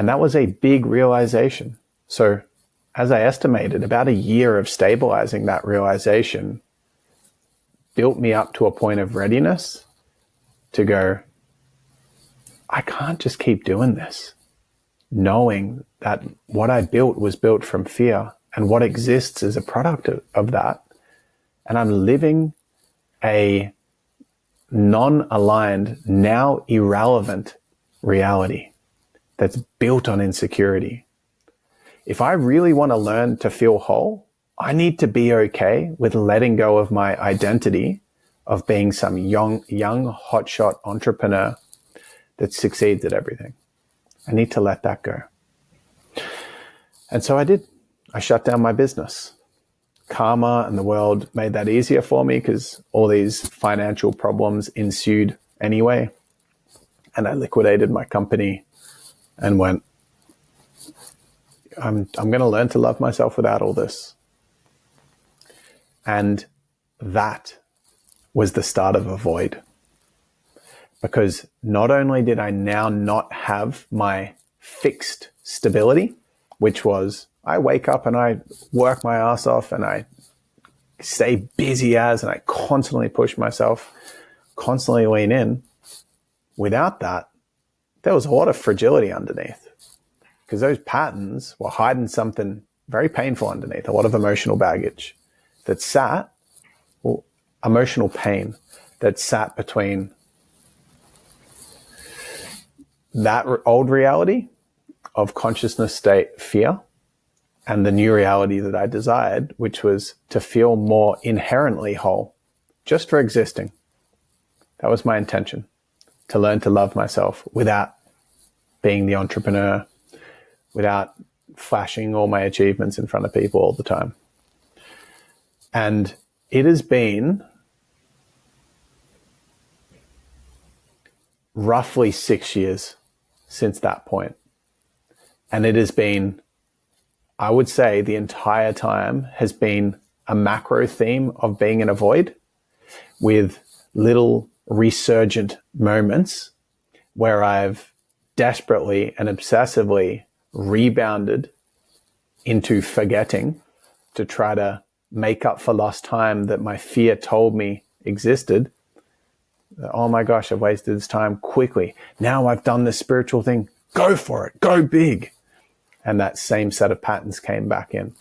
that was a big realization. So as I estimated, about a year of stabilizing that realization built me up to a point of readiness to go, I can't just keep doing this, knowing that what I built was built from fear and what exists is a product of that. And I'm living a non-aligned, now irrelevant reality that's built on insecurity. If I really want to learn to feel whole, I need to be okay with letting go of my identity of being some young hotshot entrepreneur that succeeds at everything. I need to let that go. And so I did. I shut down my business. Karma and the world made that easier for me because all these financial problems ensued anyway. And I liquidated my company and went, I'm going to learn to love myself without all this. And that was the start of a void. Because not only did I now not have my fixed stability, which was I wake up and I work my ass off and I stay busy and I constantly push myself, constantly lean in. Without that, there was a lot of fragility underneath because those patterns were hiding something very painful underneath, a lot of emotional baggage that sat, or emotional pain that sat between that old reality of consciousness state fear and the new reality that I desired, which was to feel more inherently whole, just for existing. That was my intention, to learn to love myself without being the entrepreneur, without flashing all my achievements in front of people all the time. And it has been roughly 6 years since that point. And it has been, I would say the entire time has been a macro theme of being in a void with little resurgent moments where I've desperately and obsessively rebounded into forgetting to try to make up for lost time that my fear told me existed. Oh my gosh, I've wasted this time quickly. Now I've done this spiritual thing. Go for it. Go big. And that same set of patterns came back in.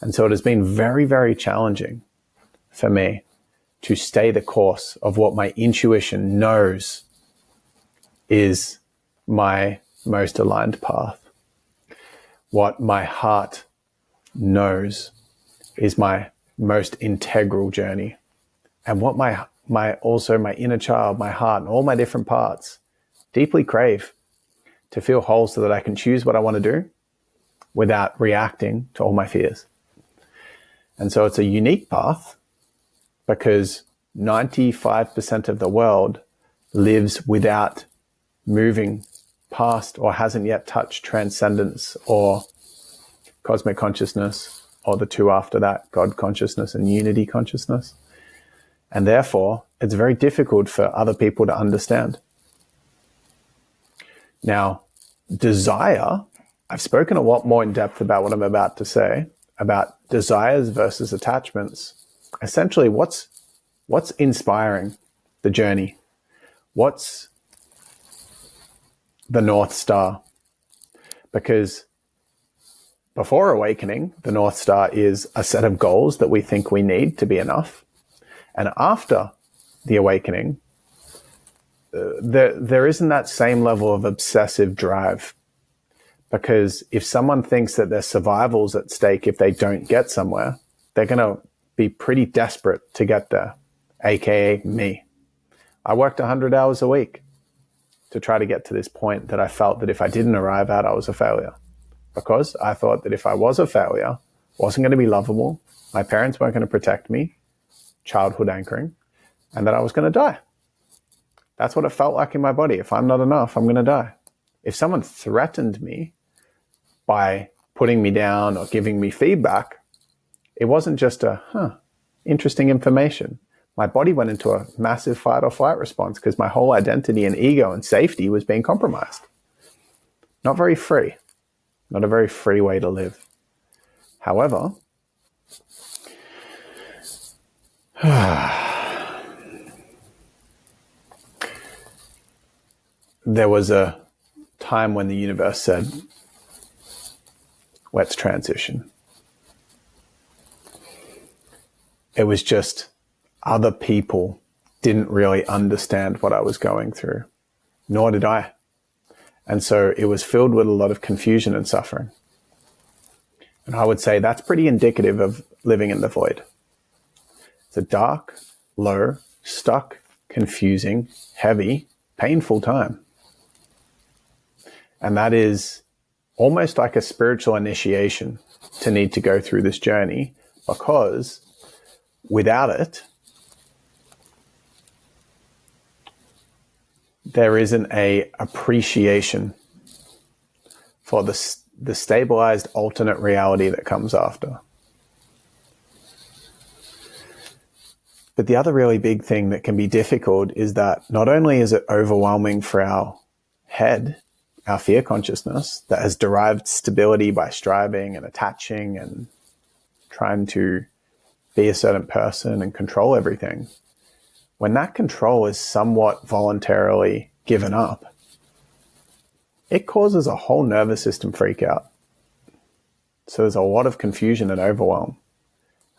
And so it has been very, very challenging for me to stay the course of what my intuition knows is my most aligned path. What my heart knows is my most integral journey. And what my inner child, my heart, and all my different parts deeply crave to feel whole so that I can choose what I want to do without reacting to all my fears. And so it's a unique path because 95% of the world lives without moving past or hasn't yet touched transcendence or cosmic consciousness or the two after that, God consciousness and unity consciousness. And therefore, it's very difficult for other people to understand. Now, desire, I've spoken a lot more in depth about what I'm about to say, about desires versus attachments. Essentially, what's inspiring the journey? What's the North Star? Because before awakening, the North Star is a set of goals that we think we need to be enough. And after the awakening, there isn't that same level of obsessive drive. Because if someone thinks that their survival's at stake if they don't get somewhere, they're going to be pretty desperate to get there, aka me. I worked 100 hours a week to try to get to this point that I felt that if I didn't arrive at, I was a failure. Because I thought that if I was a failure, wasn't going to be lovable, my parents weren't going to protect me, childhood anchoring, and that I was going to die. That's what it felt like in my body. If I'm not enough, I'm going to die. If someone threatened me by putting me down or giving me feedback, it wasn't just interesting information. My body went into a massive fight or flight response because my whole identity and ego and safety was being compromised. Not very free. Not a very free way to live. However, there was a time when the universe said, let's transition. It was just other people didn't really understand what I was going through, nor did I. And so it was filled with a lot of confusion and suffering. And I would say that's pretty indicative of living in the void. It's a dark, low, stuck, confusing, heavy, painful time. And that is almost like a spiritual initiation to need to go through this journey, because without it, there isn't a appreciation for the stabilized alternate reality that comes after. But the other really big thing that can be difficult is that not only is it overwhelming for our head, our fear consciousness that has derived stability by striving and attaching and trying to be a certain person and control everything. When that control is somewhat voluntarily given up, it causes a whole nervous system freak out. So there's a lot of confusion and overwhelm,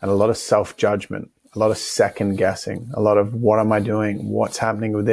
and a lot of self-judgment, a lot of second guessing, a lot of what am I doing? What's happening with this?